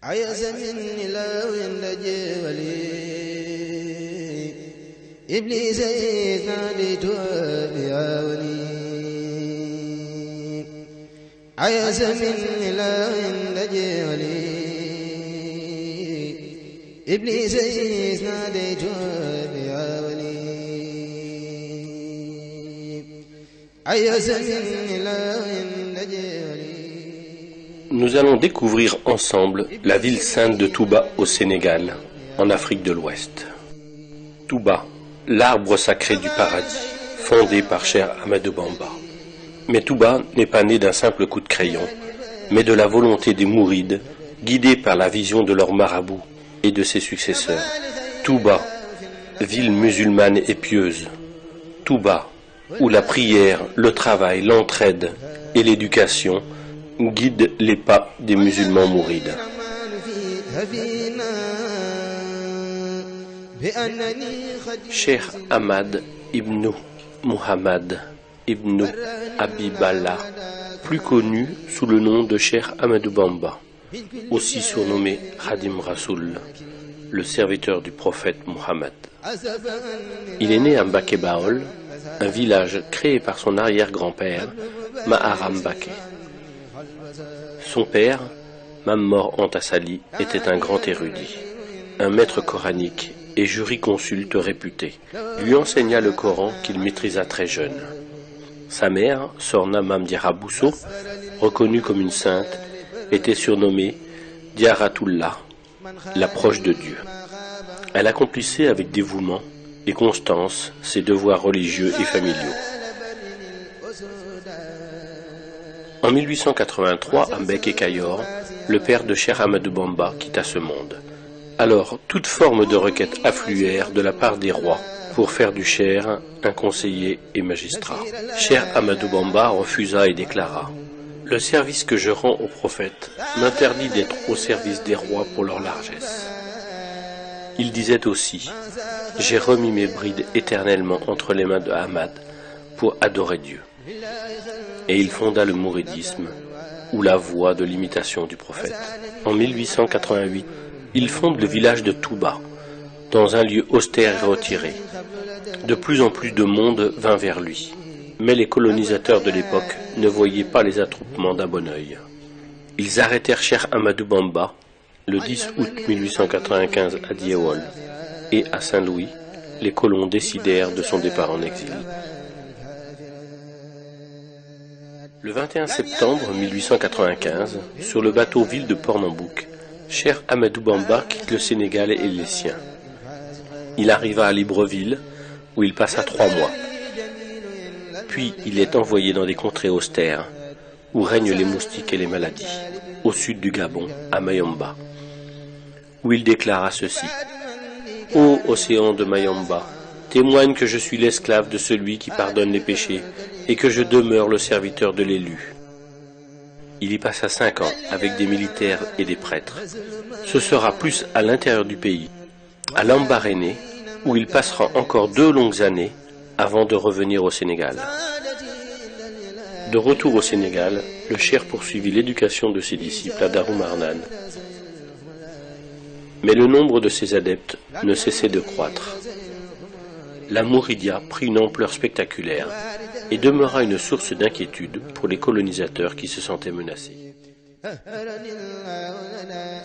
عيس مني لو لجولي إبليس إذ ناديته بعوني عيس مني لو لجولي إبليس إذ ناديته بعوني عيس مني لو لجولي. Nous allons découvrir ensemble la ville sainte de Touba au Sénégal, en Afrique de l'Ouest. Touba, l'arbre sacré du paradis, fondé par Cheikh Ahmadou Bamba. Mais Touba n'est pas né d'un simple coup de crayon, mais de la volonté des mourides, guidés par la vision de leur marabout et de ses successeurs. Touba, ville musulmane et pieuse. Touba, où la prière, le travail, l'entraide et l'éducation guide les pas des musulmans mourides. Cheikh Ahmad ibn Muhammad ibn Habiballah, plus connu sous le nom de Cheikh Ahmadou Bamba, aussi surnommé Khadim Rasoul, le serviteur du prophète Mohammed. Il est né à Mbaké Baol, un village créé par son arrière-grand-père, Maharam Baké. Son père, Mammor Antassali, était un grand érudit, un maître coranique et jurisconsulte réputé. Lui enseigna le Coran qu'il maîtrisa très jeune. Sa mère, Sorna Mamdiara Bousso, reconnue comme une sainte, était surnommée Diaratullah, la proche de Dieu. Elle accomplissait avec dévouement et constance ses devoirs religieux et familiaux. En 1883, à Mbeke Kayor, le père de Cheikh Ahmadou Bamba quitta ce monde. Alors, toute forme de requête affluèrent de la part des rois pour faire du Cheikh un conseiller et magistrat. Cheikh Ahmadou Bamba refusa et déclara: « Le service que je rends au prophète m'interdit d'être au service des rois pour leur largesse. » Il disait aussi: « J'ai remis mes brides éternellement entre les mains de Ahmad pour adorer Dieu. » Et il fonda le mouridisme, ou la voie de l'imitation du prophète. En 1888, il fonde le village de Touba, dans un lieu austère et retiré. De plus en plus de monde vint vers lui, mais les colonisateurs de l'époque ne voyaient pas les attroupements d'un bon œil. Ils arrêtèrent Cheikh Ahmadou Bamba le 10 août 1895 à Diewol, et à Saint-Louis, les colons décidèrent de son départ en exil. Le 21 septembre 1895, sur le bateau ville de Port-Nambouk, Cheikh Ahmadou Bamba quitte le Sénégal et les siens. Il arriva à Libreville, où il passa 3 mois. Puis il est envoyé dans des contrées austères, où règnent les moustiques et les maladies, au sud du Gabon, à Mayomba, où il déclara ceci: « Ô océan de Mayomba, témoigne que je suis l'esclave de celui qui pardonne les péchés et que je demeure le serviteur de l'élu. » Il y passa 5 ans avec des militaires et des prêtres. Ce sera plus à l'intérieur du pays, à Lambaréné, où il passera encore 2 longues années avant de revenir au Sénégal. De retour au Sénégal, le cheikh poursuivit l'éducation de ses disciples à Darou Marnane. Mais le nombre de ses adeptes ne cessait de croître. La Mouridia prit une ampleur spectaculaire et demeura une source d'inquiétude pour les colonisateurs qui se sentaient menacés.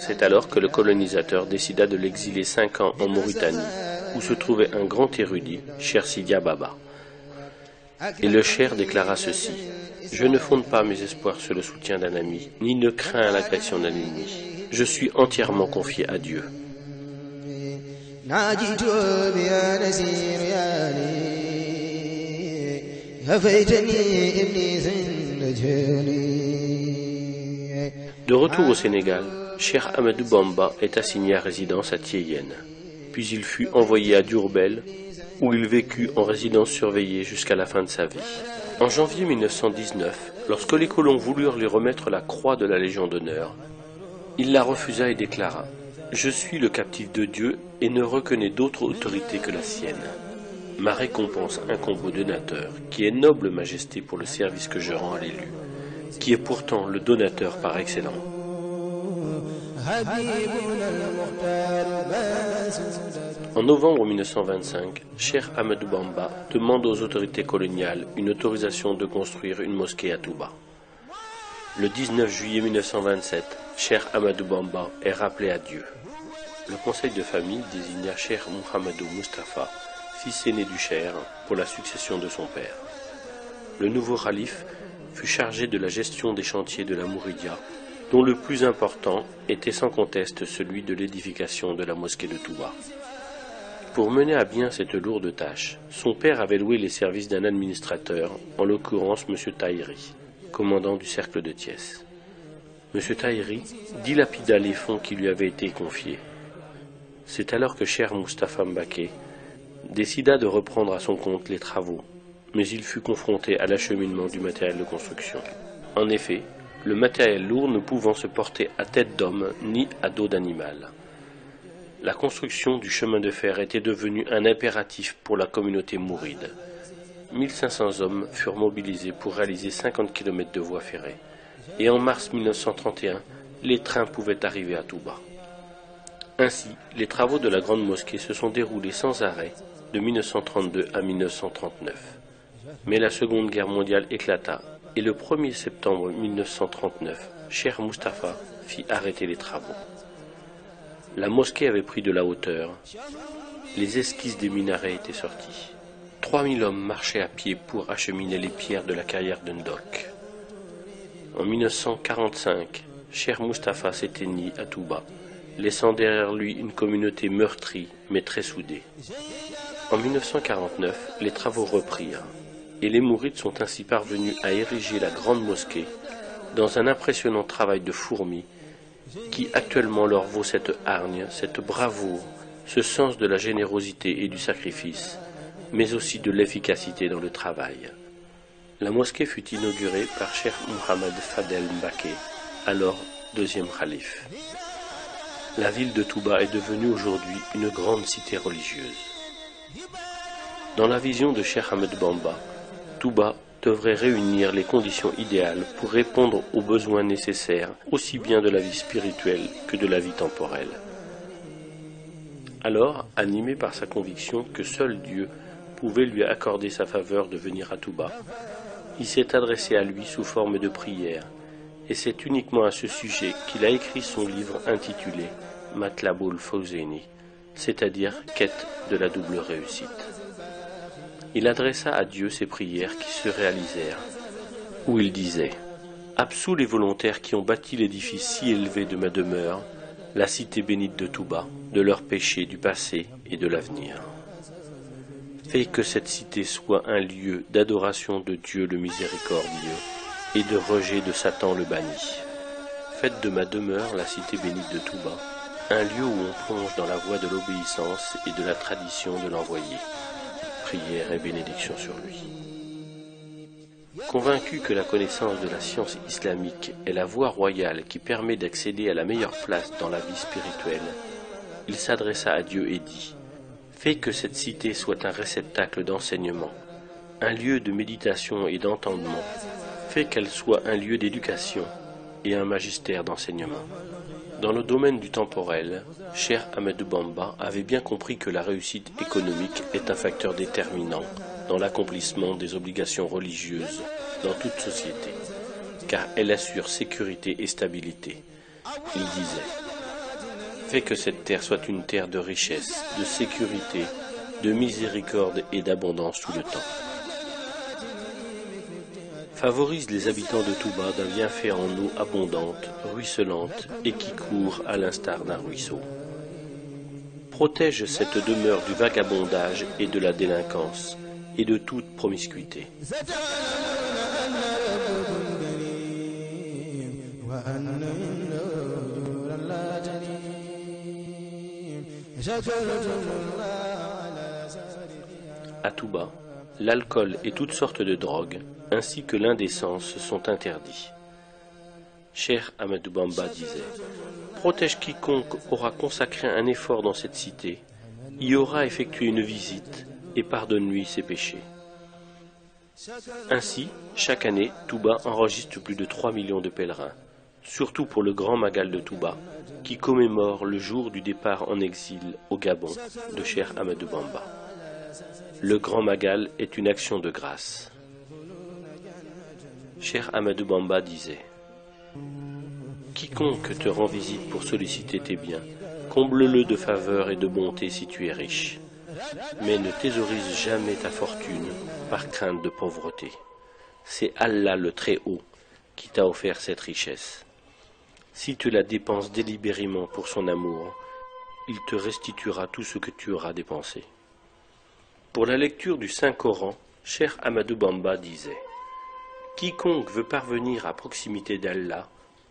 C'est alors que le colonisateur décida de l'exiler 5 ans en Mauritanie, où se trouvait un grand érudit, Cheikh Sidia Baba. Et le cheikh déclara ceci: « Je ne fonde pas mes espoirs sur le soutien d'un ami, ni ne crains l'agression d'un ennemi. Je suis entièrement confié à Dieu. » De retour au Sénégal, Cheikh Ahmadou Bamba est assigné à résidence à Thiéyenne. Puis il fut envoyé à Diourbel, où il vécut en résidence surveillée jusqu'à la fin de sa vie. En janvier 1919, lorsque les colons voulurent lui remettre la croix de la Légion d'honneur, il la refusa et déclara: « Je suis le captif de Dieu et ne reconnais d'autre autorité que la sienne. Ma récompense incombe au donateur, qui est noble majesté pour le service que je rends à l'élu, qui est pourtant le donateur par excellence. » En novembre 1925, Cheikh Ahmadou Bamba demande aux autorités coloniales une autorisation de construire une mosquée à Touba. Le 19 juillet 1927, Cheikh Ahmadou Bamba est rappelé à Dieu. Le conseil de famille désigna Cheikh Mouhamadou Moustapha, fils aîné du Cheikh, pour la succession de son père. Le nouveau khalife fut chargé de la gestion des chantiers de la Mouridia, dont le plus important était sans conteste celui de l'édification de la mosquée de Touba. Pour mener à bien cette lourde tâche, son père avait loué les services d'un administrateur, en l'occurrence M. Tahiri, commandant du cercle de Thiès. M. Tahiri dilapida les fonds qui lui avaient été confiés. C'est alors que Cheikh Moustapha Mbacké décida de reprendre à son compte les travaux, mais il fut confronté à l'acheminement du matériel de construction. En effet, le matériel lourd ne pouvant se porter à tête d'homme ni à dos d'animal. La construction du chemin de fer était devenue un impératif pour la communauté mouride. 1500 hommes furent mobilisés pour réaliser 50 km de voies ferrées. Et en mars 1931, les trains pouvaient arriver à Touba. Ainsi, les travaux de la grande mosquée se sont déroulés sans arrêt de 1932 à 1939. Mais la Seconde Guerre mondiale éclata et le 1er septembre 1939, Cheikh Moustapha fit arrêter les travaux. La mosquée avait pris de la hauteur, les esquisses des minarets étaient sorties. 3000 hommes marchaient à pied pour acheminer les pierres de la carrière de Ndok. En 1945, Cheikh Moustapha s'éteignit à Touba, laissant derrière lui une communauté meurtrie mais très soudée. En 1949, les travaux reprirent, et les Mourides sont ainsi parvenus à ériger la grande mosquée dans un impressionnant travail de fourmi qui actuellement leur vaut cette hargne, cette bravoure, ce sens de la générosité et du sacrifice, mais aussi de l'efficacité dans le travail. La mosquée fut inaugurée par Cheikh Mohamed Fadel Mbacké, alors deuxième khalife. La ville de Touba est devenue aujourd'hui une grande cité religieuse. Dans la vision de Cheikh Ahmadou Bamba, Touba devrait réunir les conditions idéales pour répondre aux besoins nécessaires aussi bien de la vie spirituelle que de la vie temporelle. Alors, animé par sa conviction que seul Dieu pouvait lui accorder sa faveur de venir à Touba, il s'est adressé à lui sous forme de prière, et c'est uniquement à ce sujet qu'il a écrit son livre intitulé Matlaboul Fawzeyni, c'est-à-dire Quête de la double réussite. Il adressa à Dieu ses prières qui se réalisèrent, où il disait « Absous les volontaires qui ont bâti l'édifice si élevé de ma demeure, la cité bénite de Touba, de leurs péchés du passé et de l'avenir. Fais que cette cité soit un lieu d'adoration de Dieu le miséricordieux et de rejet de Satan le banni. Faites de ma demeure, la cité bénite de Touba, un lieu où on plonge dans la voie de l'obéissance et de la tradition de l'envoyé. » Prière et bénédiction sur lui. Convaincu que la connaissance de la science islamique est la voie royale qui permet d'accéder à la meilleure place dans la vie spirituelle, il s'adressa à Dieu et dit « Fais que cette cité soit un réceptacle d'enseignement, un lieu de méditation et d'entendement, fais qu'elle soit un lieu d'éducation et un magistère d'enseignement. » Dans le domaine du temporel, Cheikh Ahmadou Bamba avait bien compris que la réussite économique est un facteur déterminant dans l'accomplissement des obligations religieuses dans toute société, car elle assure sécurité et stabilité. Il disait « Fais que cette terre soit une terre de richesse, de sécurité, de miséricorde et d'abondance tout le temps. Favorise les habitants de Touba d'un bienfait en eau abondante, ruisselante et qui court à l'instar d'un ruisseau. Protège cette demeure du vagabondage et de la délinquance et de toute promiscuité. À Touba, l'alcool et toutes sortes de drogues, ainsi que l'indécence, sont interdits. Cheikh Ahmadou Bamba disait « Protège quiconque aura consacré un effort dans cette cité, y aura effectué une visite et pardonne-lui ses péchés. » Ainsi, chaque année, Touba enregistre plus de 3 millions de pèlerins, surtout pour le Grand Magal de Touba, qui commémore le jour du départ en exil au Gabon de Cheikh Ahmadou Bamba. Le Grand Magal est une action de grâce. Cheikh Ahmadou Bamba disait: quiconque te rend visite pour solliciter tes biens, comble-le de faveurs et de bonté si tu es riche. Mais ne thésaurise jamais ta fortune par crainte de pauvreté. C'est Allah le Très-Haut qui t'a offert cette richesse. Si tu la dépenses délibérément pour son amour, il te restituera tout ce que tu auras dépensé. Pour la lecture du Saint-Coran, Cheikh Ahmadou Bamba disait: quiconque veut parvenir à proximité d'Allah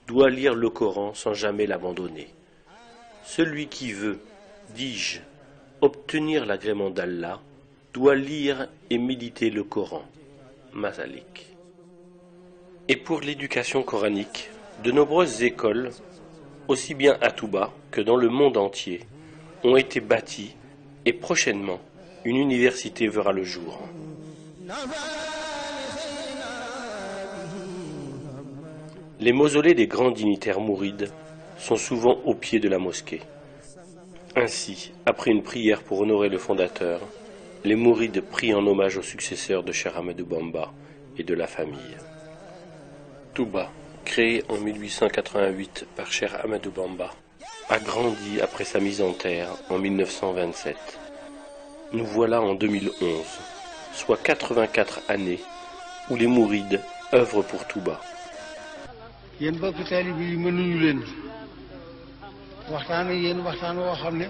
doit lire le Coran sans jamais l'abandonner. Celui qui veut, dis-je, obtenir l'agrément d'Allah doit lire et méditer le Coran. Masalik. Et pour l'éducation coranique, de nombreuses écoles, aussi bien à Touba que dans le monde entier, ont été bâties et prochainement, une université verra le jour. Les mausolées des grands dignitaires mourides sont souvent au pied de la mosquée. Ainsi, après une prière pour honorer le fondateur, les mourides prient en hommage aux successeurs de Cheikh Ahmadou Bamba et de la famille. Touba, créé en 1888 par Cheikh Ahmadou Bamba, a grandi après sa mise en terre en 1927. Nous voilà en 2011, soit 84 années où les mourides œuvrent pour Touba. yéen bokki taalibe yi mënuñu leen waxtaan ak yéen waxtaan woo xam ne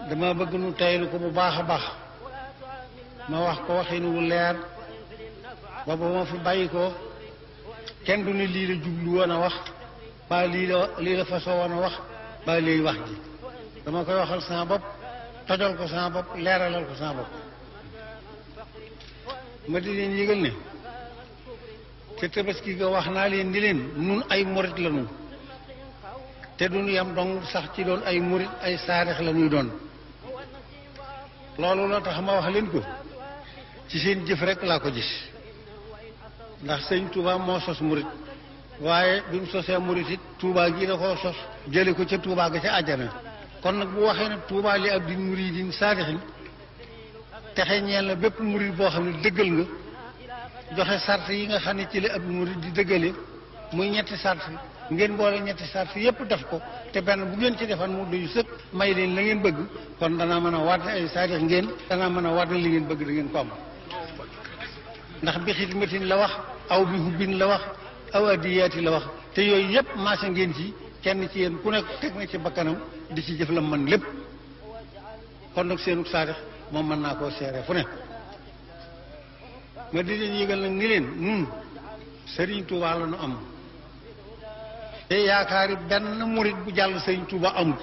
dama bëgg nu taylu ko bu baax a baax ma wax ko waxin wu leer ba ba ma fi bàyyi ko kenn du ne lii la jublu woon a wax ba lii la fasoo woon a wax ba lii wax ji dama koy waxal sama bopp tojal ko sama bopp leeralal ko sama bopp ma di leen yëgal ne te tabaski ga wax naa leen ni leen nun ay murit la nu te duñu yam dong sax ci doon ay murit ay saarix la ñuy doon loolu la tax ma wax leen ko ci seen jëf rek laa ko gis ndax sëñ Touba moo sos murit waaye bi mu sosee murit it Touba gi da koo sos jële ko ca Touba ga ca àjjana kon nag bu waxee ne Touba li ab din muridin saarixin texe ñeel na bépp murit boo xam ne dëggal nga joxe sart yi nga xam ne ci la ab murid di dëggale muy ñetti sart ngeen boole ñetti sart yépp def ko te benn bu ngeen ci defan mu doyu sëkk may leen la ngeen bëgg kon danaa mën a waat ne ay saadix ngeen danaa mën a waat ne li ngeen bëgg da ngeen ko am ndax bi xidmatin la wax aw bi hubbin la wax aw addiyaati la wax te yooyu yépp maase ngeen ci kenn ci yéen ku nekk teg na ci bakkanam di ci jëf la man lépp kon nag seenu saadix moom mën naa koo seere fu ne ma di leen yëgal nag ni leen nun Serigne Touba la nu am te yaakaari benn murit bu jàll Serigne Touba amul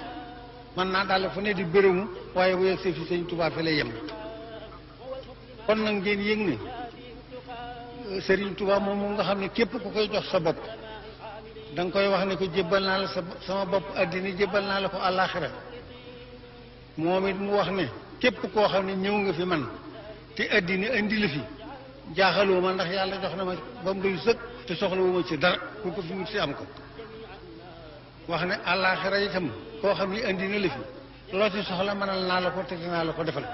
man naa daal fu ne di bërëmu waaye bu yegg fi Serigne Touba fi lay yem kon nag ngeen yëg ne Serigne Touba moom nga xam ne képp ku koy jox sa bopp da nga koy wax ne ko jébbal naa la sama bopp addina jébbal naa la ko àllaaxira moom it mu wax ne képp koo xam ne ñëw nga fi man te addina indi la fi jaaxaloo ma ndax yàlla jox na ma ba mu doy sëkk te soxlawuma ci dara ku ko fi wut si am ko wax ne àllaaxira itam koo xam ni andi na la fi loo ci soxla mënal naa la ko te dinaa la ko defal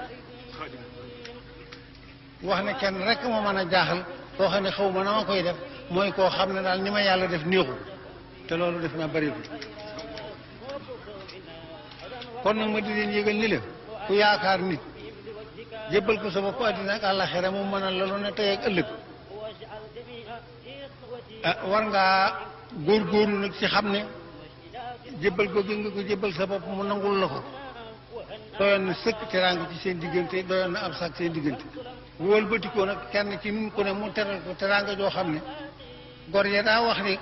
wax ne kenn rek moo mën a jaaxal koo xam ne xaw ma na ma koy def mooy koo xam ne daal ni ma yàlla def néexu te loolu def naa bëri bi kon nag ma di leen yëgal ni la ku yaakaar nit jébbal ko sa bopp àddina ak àllaxira mu mënal la lu ne tey ak ëllëg war ngaa góorgóorlu nag ci xam ne jébbal ko gi nga ko jébbal sa bopp mu nangul la ko doyoon na sëkk teraanga ci seen diggante doyoon na ab sax seen diggante bu wëlbatikoo nag kenn ci nun ko ne mu teral ko teraanga joo xam ne gor ya daa wax ne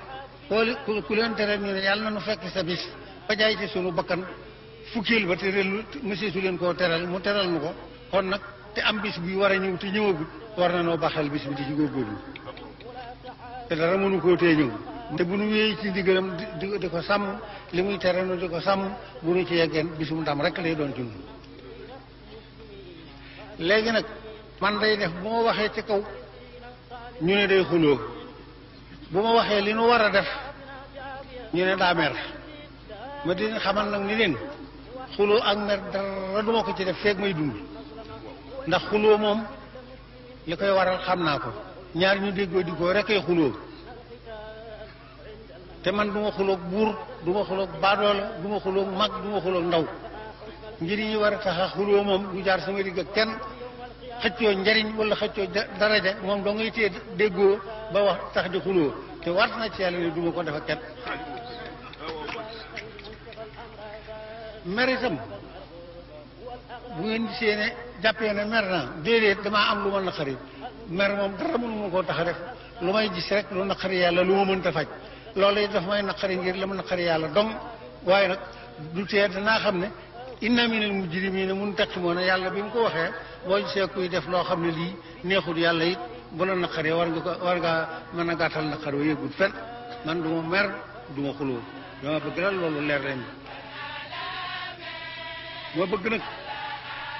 ku leen teral ñu ne yàlla na nu fekk sa bis ba jaay ci sunu bakkan fukkeel ba te relu monsieur su leen koo teral mu teral nu ko kon nag te am bis bi war a ñëw te ñëwagul war na noo baxal bis bi di ci góorgóorlu te dara mënu koo tee ñëw te bu nu wéyee ci diggalam di ko sàmm li muy tere nu di ko sàmm bu nu ci yeggeen bisum ndam rek lay doon ci ñun léegi nag man day def bu ma waxee ci kaw ñu ne day xuloo bu ma waxee li nu war a def ñu ne daa mer ma di leen xamal nag ni leen xuloo ak mer dara duma ko ci def feeg may dund ndax xuloo moom li koy waral xam naa ko ñaar ñu déggoo di ko rekkee xuloo te man du ma xuloog buur du ma xuloog baadoola du ma xuloog mag du ma xuloog ndaw ngir yi war a tax a xuloo moom du jaar sama digg ak kenn xëccoo njariñ wala xëccoo daraja moom doo ngay téye déggoo ba wax tax di xuloo te war na ci yàlla ne du ma ko def ak kenn mer itam bu ngeen gisee ne jàppee ne mer naa déedéet damaa am lu ma naqari mer moom dara mënu ma koo tax a def lu may gis rek lu naqari yàlla lu ma mënta faj loolu it daf may naqari ngir la ma naqari yàlla dong waaye nag du tee danaa xam ne inna minal mujrimiina muntaqimoon yàlla bi mu ko waxee boo gisee kuy def loo xam ne lii neexul yàlla it bu la naqaree war ngaa mën a gàttal naqar wa yëgul fen man du ma mer du ma xuloo dama bëgg daal loolu leer leen ma bëgg nag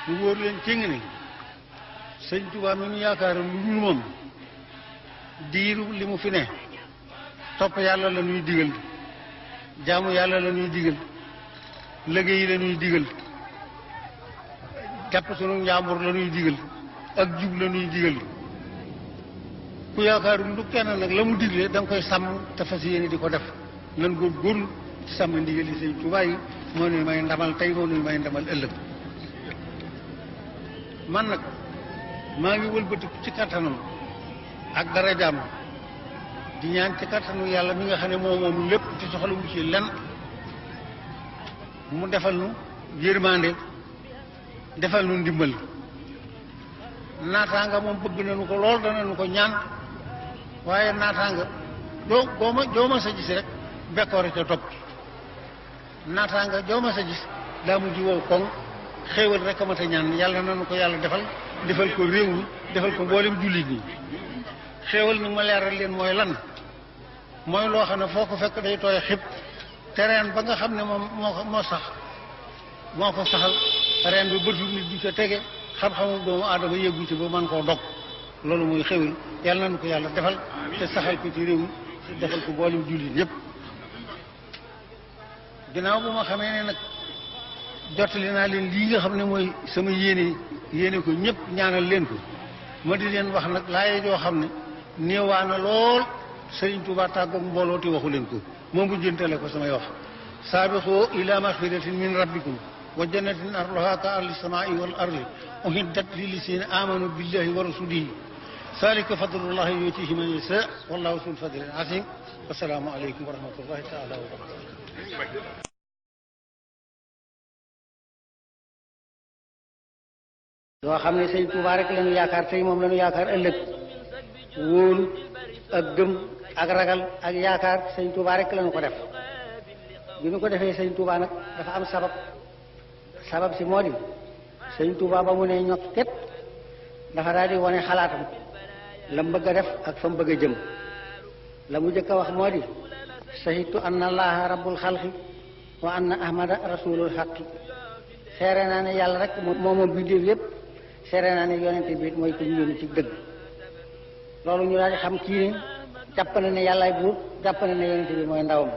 mu wóor leen cëng ni sëñ Tuubaa mi ñu yaakaar lu dul moom diiru li mu fi ne topp yàlla la ñuy digal jaamu yàlla la ñuy digal liggéey la ñuy digal jàpp sunu njàmbur la ñuy digal ak jub la ñuy digal ku yaakaaru lu kenn nag la mu digle da nga koy sàmm te fas yéene di ko def nan góorgóorlu ci sàmm ndigal yi sëñ Tuubaa yi moo nuy may ndamal tey moo nuy may ndamal ëllëg man nag maa ngi wëlbati ci kattanam ak dara jàmm di ñaan ci kattanu yàlla mi nga xam ne moom lépp ci soxla wu ci lenn mu defal nu yërmande defal nu ndimbal naataanga moom bëgg nañu ko lool danañu ko ñaan waaye naataanga joo ma sa gis rek bekkoore ca topp naataanga joo ma sa gis daa mujj wow koŋ xéewal rek a mat a ñaan yàlla nañu ko yàlla defal ko réew mi defal ko mboolem jullit ñi xéewal ni ma leeral leen mooy lan mooy loo xam ne foo ko fekk day tooy xib te reen ba nga xam ne moom moo ko saxal reen bi bëtu nit du ca tege xam-xamu doomu aadama yëggu ci ba man koo dog loolu mooy xéwal yàlla nañu ko yàlla defal te saxal ko ci réew mi defal ko mboolem jullit yépp ginnaaw bu ma xamee ne nag jottali naa leen lii nga xam ne mooy sama yéene ko ñëpp ñaanal leen ko ma di leen wax nag laaye joo xam ne néewaana lool Sëriñ Tuubaa tàggoog mbooloo te waxu leen ko moom bu jëntale ko samay wax saabiqoo ila maxfiratin min rabbikum wa jannatin arduha ka ardi samaa'i wal ardi uhiddat lillazina amanu billahi wa rasulihi zalika fadlullahi yutihi man yasha wallahu zul fadlil azim assalaamu aleykum wa rahmatullahi taala wa barakatuh yoo xam ne Sëriñ Tuubaa rek lañu yaakaar tey moom lañu yaakaar ëllëg wóolu ak gëm ak ragal ak yaakaar Sëriñ Tuubaa rek lañu ko def bi ñu ko defee Sëriñ Tuubaa nag dafa am sabab si moo di Sëriñ Tuubaa ba mu ne ñokk ket dafa daal di wane xalaatam la mu bëgg a def ak fa mu bëgg a jëm la mu jëkk a wax moo di shahidtu anna allaha rabbul xalqi wa anna ahmada rasulul xaqi seere naa ne yàlla rek moom bindéef yépp seere naa ne yonente bi mooy ko ñu yónni ci dëgg loolu ñu daal di xam kii ne jàpp na ne yàllaay buur jàpp na ne yonente bi mooy ndawam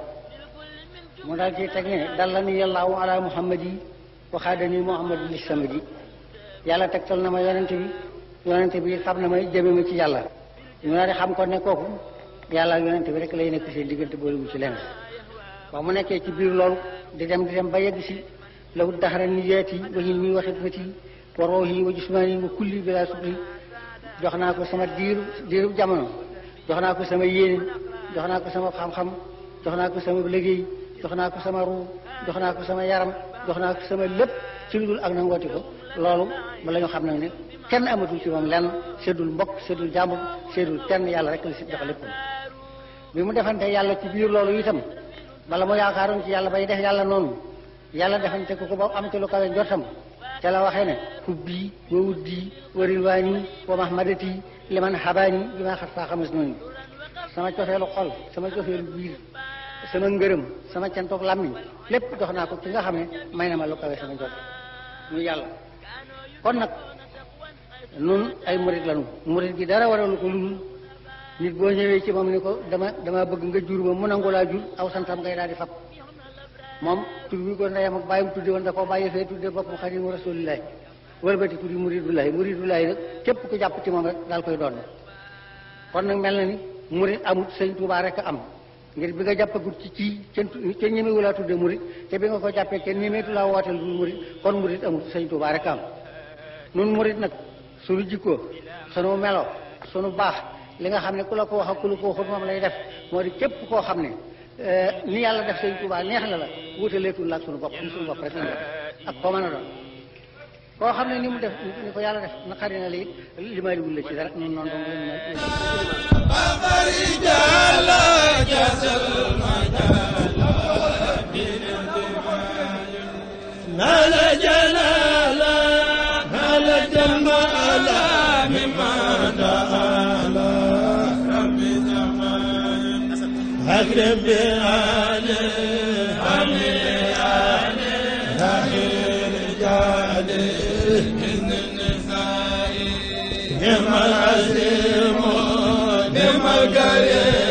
mu daal ci teg ne dalla ni yàllaahu ala muhammadi waxaadani muhammadu li samadi yàlla tegtal na ma yonente bi xam na may jëme ma ci yàlla ñu daal di xam ko ne kooku yàlla yonente bi rek lay nekk seen diggante boolewul ci lenn waaw mu nekkee ci biir loolu di dem ba yegg si law daxara niyaati wa hilmi wa xidmati wa ruuhi wa jismaani wa kulli bila subri jox naa ko sama diiru jamono jox naa ko sama yéene jox naa ko sama xam-xam jox naa ko sama liggéey jox naa ko sama ruu jox naa ko sama yaram jox naa ko sama lépp ci lu dul ak nangooti ko loolu ba la ñu xam nag ne kenn amatul ci moom lenn seddul mbokk seddul jàmbur seddul kenn yàlla rek la si jox lépp bi mu defante yàlla ci biir loolu itam bala mu yaakaaroon ci yàlla bay def yàlla noonu yàlla defante ko ba am ci lu kawe njortam ca la waxee ne hubbi wa wuddi wa rilwaani wa mahmadati liman habaani bi ma xat faa xamas noonu sama cofeelu xol sama cofeelu biir sama ngërëm sama cantoog làmmiñ lépp jox naa ko ki nga xam ne may na ma lu kawe sama njort muy yàlla kon nag nun ay murit lañu murit gi dara waralu ko ludul nit boo ñëwee ci moom ni ko dama bëgg nga jur ma mu nangu laa jur aw santam ngay daal di fab moom tur bi ko ndeyam ak bàyyim tudde woon da koo bàyyi fee tudde boppam Xaadimu Rasuulillaahi wëlbati tuddi muridullaahi nag képp ku jàpp ci moom rek daal koy doon kon nag mel na ni murid amut sëñ Tuubaa rek am ngir bi nga jàppagut ci kenn ñemewu laa tudde murid te bi nga ko jàppee kenn ñemeetu laa wooteel du murid kon murid amut sëñ Tuubaa rek am nun murid nag sunu jikkoo sunu melo sunu baax li nga xam ne ku la ko wax ak ku la ko waxut moom lay def moo di képp koo xam ne ni yàlla def sëñ Tuubaa neex na la wutaleetul la ak sunu bopp sunu bopp rek lañ def ak koo mën a doon koo xam ne ni mu def ni ko yàlla def naqari na lii limaaliwul la ci dara noonu noonu أكرم بآله من النساء بما العزيم بما الكريم